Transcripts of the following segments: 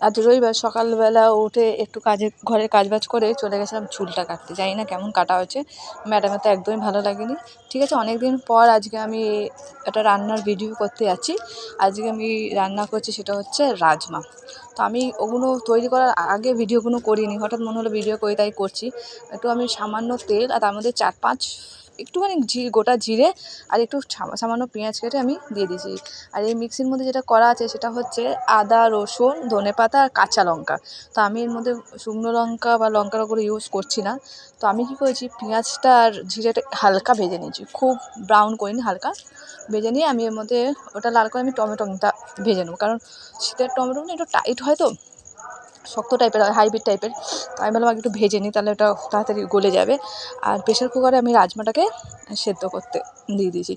আজ রবিবার সকালবেলা উঠে একটু ঘরের কাজবাজ করে চলে গেছিলাম চুলটা কাটতে। জানি না কেমন কাটা হয়েছে, ম্যাডামের তো একদমই ভালো লাগেনি। ঠিক আছে, অনেক দিন পর আজকে আমি একটা রান্নার ভিডিও করতে যাচ্ছি। আজকে আমি রান্না করছি, সেটা হচ্ছে রাজমা। তো আমি ওগুলো তৈরি করার আগে ভিডিওগুলো করিনি, হঠাৎ মনে হলো ভিডিও করি তাই করছি। একটু আমি সামান্য তেল আর তার মধ্যে 4-5 একটুখানি গোটা জিরে আর একটু সামান্য পেঁয়াজ কেটে আমি দিয়ে দিয়েছি। আর এই মিক্সির মধ্যে যেটা করা আছে সেটা হচ্ছে আদা, রসুন, ধনেপাতা আর কাঁচা লঙ্কা। তো আমি এর মধ্যে শুকনো লঙ্কা বা লঙ্কার ওপরে ইউজ করছি না। তো আমি কী করেছি, পেঁয়াজটা আর জিরেটা হালকা ভেজে নিয়েছি, খুব ব্রাউন করিনি, হালকা ভেজে নিয়ে আমি এর মধ্যে ওটা লাল করে আমি টমেটোটা ভেজে নেবো, কারণ শীতের টমেটো না একটু টাইট হয়, তো শক্ত টাইপের হয়, হাইব্রিড টাইপের। তো আমি ভাবলাম আগে একটু ভেজে নিই, তাহলে ওটা তাড়াতাড়ি গলে যাবে। আর প্রেশার কুকারে আমি রাজমাটাকে সেদ্ধ করতে দিয়ে দিয়েছি।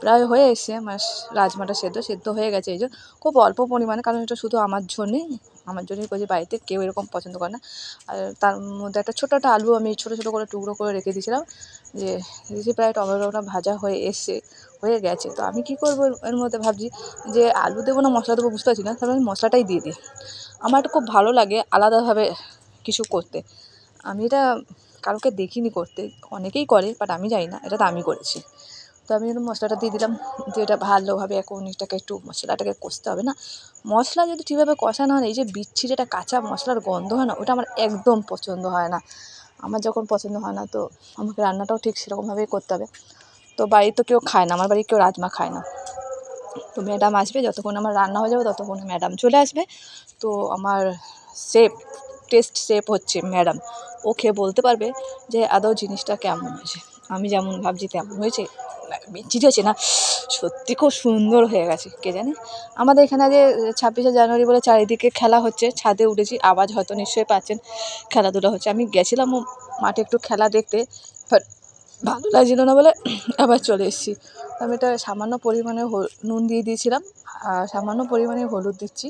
প্রায় হয়ে এসছে আমার রাজমাটা সেদ্ধ হয়ে গেছে। এই যে খুব অল্প পরিমাণে, কারণ এটা শুধু আমার জন্যই করছি, বাড়িতে কেউ এরকম পছন্দ করে না। আর তার মধ্যে একটা ছোটো একটা আলু আমি ছোটো ছোটো করে টুকরো করে রেখে দিয়েছিলাম। যে প্রায় টমেটোটা ভাজা হয়ে হয়ে গেছে। তো আমি কী করবো, এর মধ্যে ভাবছি যে আলু দেবো না মশলা দেবো বুঝতে পারছি না, তাহলে আমি মশলাটাই দিয়ে দিই। আমার এটা খুব ভালো লাগে আলাদাভাবে কিছু করতে। আমি এটা কাউকে দেখিনি করতে, অনেকেই করে, বাট আমি জানি না, এটা তো আমি করেছি। তো আমি একটু মশলাটা দিয়ে দিলাম, দিয়ে এটা ভালোভাবে এখন এটাকে একটু মশলাটাকে কষতে হবে না। মশলা যদি ঠিকভাবে কষানো হয় না, এই যে বিচ্ছিরি একটা কাঁচা মশলার গন্ধ হয় না, ওটা আমার একদম পছন্দ হয় না। আমার যখন পছন্দ হয় না, তো আমাকে রান্নাটাও ঠিক সেরকমভাবেই করতে হবে। তো বাড়ির তো কেউ খায় না, আমার বাড়ির কেউ রাজমা খায় না। তো ম্যাডাম আসবে, যতক্ষণ আমার রান্না হয়ে যাবে ততক্ষণে ম্যাডাম চলে আসবে। তো আমার টেস্ট শেফ হচ্ছে ম্যাডাম। ও খেয়ে বলতে পারবে যে আদৌ জিনিসটা কেমন হয়েছে। আমি যেমন ভাবছি তেমন হয়েছে, বিচ্ছিরি হয়েছে না, সত্যি খুব সুন্দর হয়ে গেছে। কে জানে, আমাদের এখানে যে 26শে জানুয়ারি বলে চারিদিকে খেলা হচ্ছে, ছাদে উঠেছি, আওয়াজ হয়তো নিশ্চয়ই পাচ্ছেন, খেলাধুলা হচ্ছে। আমি গেছিলাম মাঠে একটু খেলা দেখতে, বাট ভালো লাগছিল না বলে আবার চলে এসেছি। আমি এটা সামান্য পরিমাণে নুন দিয়ে দিয়েছিলাম, আর সামান্য পরিমাণে হলুদ দিচ্ছি,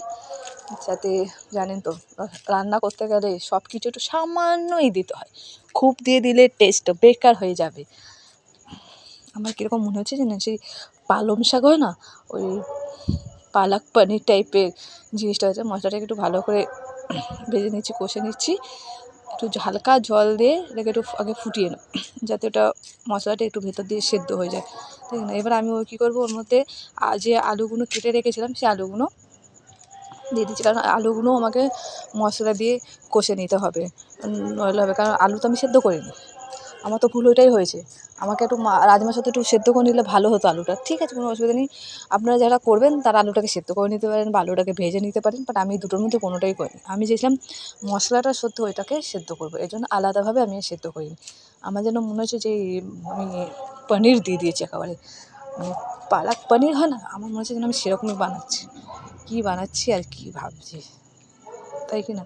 যাতে জানেন তো রান্না করতে গেলে সব কিছু একটু সামান্যই দিতে হয়, খুব দিয়ে দিলে টেস্ট বেকার হয়ে যাবে। আমার কীরকম মনে হচ্ছে যে না, সেই পালং শাক হয় না, ওই পালক পনির টাইপের জিনিসটা হচ্ছে। মশলাটাকে একটু ভালো করে ভেজে নিচ্ছি, কষে নিচ্ছি, একটু হালকা জল দিয়ে এটাকে একটু আগে ফুটিয়ে নেব, যাতে ওটা মশলাটা একটু ভেতর দিয়ে সেদ্ধ হয়ে যায়, ঠিক না? এবার আমি কী করবো, ওর মধ্যে যে আলুগুলো কেটে রেখেছিলাম সেই আলুগুলো দিয়ে দিচ্ছি, কারণ আলুগুলো আমাকে মশলা দিয়ে কষে নিতে হবে, নইলে হবে, কারণ আলু তো আমি সেদ্ধ করিনি। আমার তো ভুল ওইটাই হয়েছে, আমাকে একটু রাজমার সাথে একটু সেদ্ধ করে নিলে ভালো হতো আলুটা। ঠিক আছে, কোনো অসুবিধা নেই, আপনারা যারা করবেন তারা আলুটাকে সেদ্ধ করে নিতে পারেন বা আলুটাকে ভেজে নিতে পারেন, বাট আমি দুটোর মধ্যে কোনোটাই করিনি। আমি চেয়েছিলাম মশলাটা সত্য ওইটাকে সেদ্ধ করবো, এই জন্য আলাদাভাবে আমি সেদ্ধ করিনি। আমার যেন মনে হচ্ছে যে আমি পনির দিয়ে দিয়েছি একেবারে, মানে পালক পনির হয় না, আমার মনে হচ্ছে যেন আমি সেরকমই বানাচ্ছি। কী বানাচ্ছি আর কী ভাবছি, তাই কি না?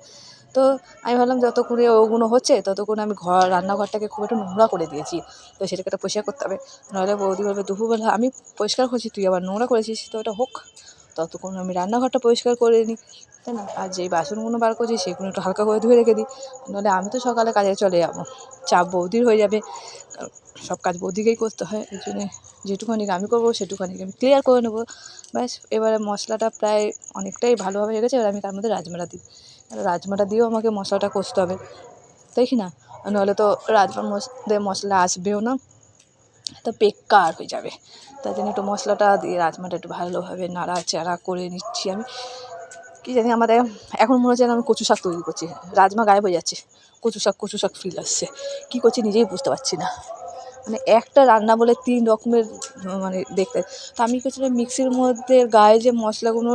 তো আমি ভাবলাম যতক্ষণে ওগুলো হচ্ছে ততক্ষণে আমি রান্নাঘরটাকে খুব একটু নোংরা করে দিয়েছি, তো সেটাকে একটা পরিষ্কার করতে হবে। নাহলে বৌদি বলবে দুপুরবেলা আমি পরিষ্কার করছি, তুই আবার নোংরা করেছিস, তো ওটা হোক, ততক্ষণ আমি রান্নাঘরটা পরিষ্কার করে নিই, তাই না? আর যেই বাসনগুলো বার করছি সেগুলো একটু হালকা করে ধুয়ে রেখে দিই, নাহলে আমি তো সকালে কাজে চলে যাবো, চাপ বৌদির হয়ে যাবে, সব কাজ বৌদিকেই করতে হয়। এই জন্যে যেটুখানি আমি করবো সেটুখানি আমি ক্লিয়ার করে নেবো, ব্যাস। এবারে মশলাটা প্রায় অনেকটাই ভালোভাবে হয়ে গেছে, এবার আমি তার মধ্যে রাজমাটা দিই। রাজমাটা দিয়েও আমাকে মশলাটা কষতে হবে, তাই কি না? নাহলে তো রাজমার মধ্যে মশলা আসবেও না, তো বেকার হয়ে যাবে। তাই জন্য একটু মশলাটা দিয়ে রাজমাটা একটু ভালোভাবে নাড়াচাড়া করে নিচ্ছি আমি। কী জানি, আমাদের এখন মনে হচ্ছে আমি কচু শাক তৈরি করছি, রাজমা গায়েব হয়ে যাচ্ছে, কচু শাক ফিল আসছে, কী করছি নিজেই বুঝতে পারছি না। মানে একটা রান্না বলে 3 রকমের মানে দেখতে। তো আমি করছিলাম মিক্সির মধ্যে গায়ে যে মশলাগুলো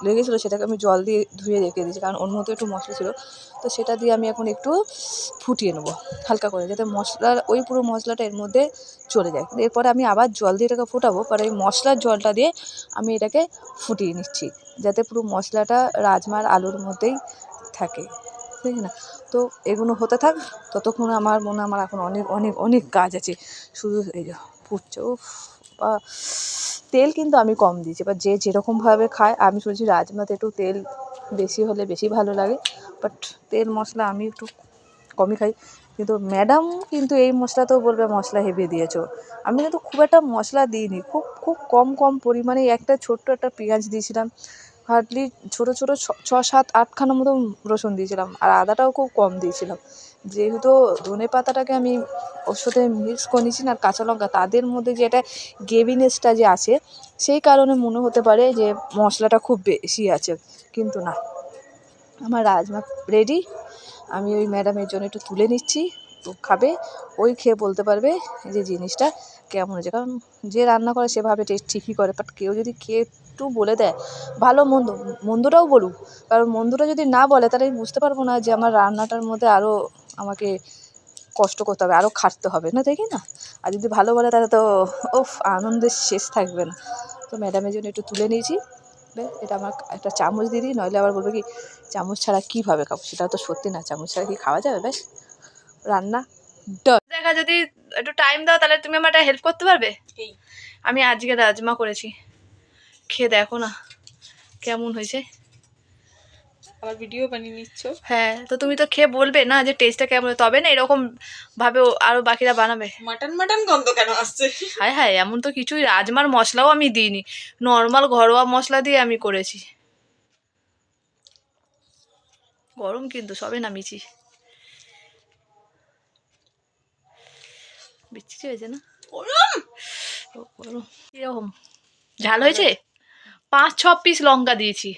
লেগেছিলো সেটাকে আমি জল দিয়ে ধুয়ে রেখে দিয়েছি, কারণ ওর মধ্যে একটু মশলা ছিল। তো সেটা দিয়ে আমি এখন একটু ফুটিয়ে নেবো হালকা করে, যাতে মশলার ওই পুরো মশলাটা এর মধ্যে চলে যায়। এরপরে আমি আবার জল দিয়ে এটাকে ফোটাবো, পরে এই মশলার জলটা দিয়ে আমি এটাকে ফুটিয়ে নিচ্ছি, যাতে পুরো মশলাটা রাজমার আলুর মধ্যেই থাকে, ঠিক না? তো এগুলো হতে থাক, ততক্ষণ আমার মনে হয় আমার এখন অনেক অনেক অনেক কাজ আছে। শুধু এই যে ফুটছে, উফ! তেল কিন্তু আমি কম দিয়েছি, এবার যে যেরকমভাবে খায়, আমি শুনেছি রাজমাতে একটু তেল বেশি হলে বেশি ভালো লাগে, বাট তেল মশলা আমি একটু কমই খাই। কিন্তু ম্যাডাম কিন্তু এই মশলাতেও বলবে মশলা হেভি দিয়েছো। আমি কিন্তু খুব একটা মশলা দিইনি, খুব খুব কম পরিমাণে একটা ছোট্ট একটা পেঁয়াজ দিয়েছিলাম, হার্ডলি ছোটো ছোটো 6-7-8খানা মতো রসুন দিয়েছিলাম, আর আদাটাও খুব কম দিয়েছিলাম। যেহেতু ধনে পাতাটাকে আমি ওর সাথে মিক্স করে নিয়েছি না, কাঁচা লঙ্কা, তাদের মধ্যে যে একটা গ্রেভিনেসটা যে আছে, সেই কারণে মনে হতে পারে যে মশলাটা খুব বেশি আছে, কিন্তু না। আমার রাজমা রেডি। আমি ওই ম্যাডামের জন্য একটু তুলে নিচ্ছি, ও খাবে, ওই খেয়ে বলতে পারবে যে জিনিসটা কেমন হয়েছে। কারণ যে রান্না করে সেভাবে টেস্ট ঠিকই করে, বাট কেউ যদি খেয়ে একটু বলে দেয় ভালো মন্দ, মন্দটাও বলুক, কারণ মন্দটা যদি না বলে তাহলে আমি বুঝতে পারবো না যে আমার রান্নাটার মধ্যে আরও আমাকে কষ্ট করতে হবে, আরও খাটতে হবে না, দেখি না। আর যদি ভালো বলে তাহলে তো ওফ, আনন্দের শেষ থাকবে না। তো ম্যাডামের জন্য একটু তুলে নিয়েছি। এটা আমার একটা চামচ দিয়ে দিই, নইলে আবার বলবে কি চামচ ছাড়া কীভাবে খাবো, সেটা তো সত্যি না, চামচ ছাড়া কি খাওয়া যাবে। বেশ, রান্না দেখা, যদি একটু টাইম দাও তাহলে তুমি আমার একটা হেল্প করতে পারবে। আমি আজকে রাজমা করেছি, খেয়ে দেখো না কেমন হয়েছে। আবার ভিডিও বানিয়ে নিচ্ছ? হ্যাঁ, তো তুমি তো খেয়ে বলবে না যে টেস্টটা কেমন, তবে না এরকম ভাবে আরো বাকিরা বানাবে। মাটন মাটন গন্ধ কেন আসছে? হায় হায়, এমন তো কিছুই, রাজমার মশলাও আমি দিইনি, নর্মাল ঘরোয়া মশলা দিয়ে আমি করেছি। গরম কিন্তু, সবে নামিয়েছি। বিচ্ছিরি হয়েছে না? গরম এরকম ঝাল হয়েছে। 5-6 পিস লঙ্কা দিয়েছি।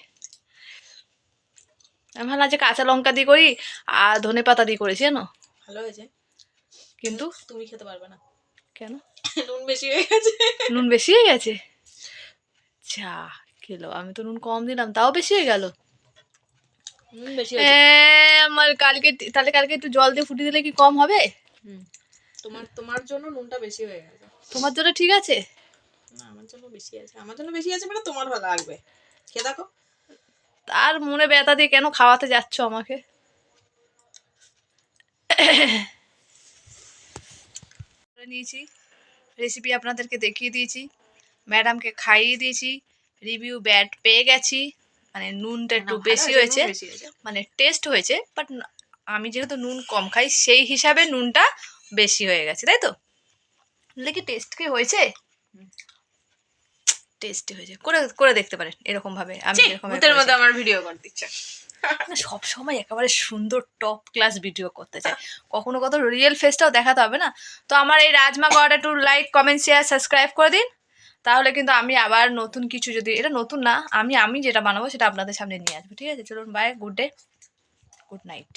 আমি ভাবলাম আজকে কাঁচা লঙ্কা দিয়ে করি আর ধনে পাতা দিয়ে করেছি, জানো। ভালো হয়েছে, কিন্তু তুমি খেতে পারবে না। কেন? নুন বেশি হয়ে গেছে। নুন বেশি হয়ে গেছে? যা খেলো, আমি তো নুন কম দিলাম, তাও বেশি হয়ে গেল। নুন বেশি হয়েছে। আমার কালকে, তাহলে কালকে একটু জল দিয়ে ফুটিয়ে দিলে কি কম হবে? তোমার জন্য নুনটা বেশি হয়ে গেছে। তোমার জন্য ঠিক আছে না, আমার জন্য বেশি আছে। আমার জন্য বেশি আছে মানে তোমার ভালো লাগবে, খেয়ে দেখো। তার মনে ব্যথা দিয়ে কেন খাওয়াতে যাচ্ছ আমাকে? নিয়েছি, রেসিপি আপনাদেরকে দেখিয়ে দিয়েছি, ম্যাডামকে খাইয়ে দিয়েছি, রিভিউ ব্যাড পেয়ে গেছি, মানে নুনটা একটু বেশি হয়েছে, মানে টেস্ট হয়েছে, বাট আমি যেহেতু নুন কম খাই সেই হিসাবে নুনটা বেশি হয়ে গেছে, তাই তো? কি টেস্ট কি হয়েছে? টেস্টি হয়েছে, করে করে দেখতে পারেন এরকম ভাবে। আমি এরকম আমার ভিডিও করতে ইচ্ছা না, সব সময় একেবারে সুন্দর টপ ক্লাস ভিডিও করতে চাই, কখনো কত রিয়েল ফেসটাও দেখাতে হবে না। তো আমার এই রাজমা করাটা একটু লাইক, কমেন্ট, শেয়ার, সাবস্ক্রাইব করে দিন, তাহলে কিন্তু আমি আবার নতুন কিছু, যদি এটা নতুন না, আমি যেটা বানাবো সেটা আপনাদের সামনে নিয়ে আসবো। ঠিক আছে, চলুন, bye, good day, good night.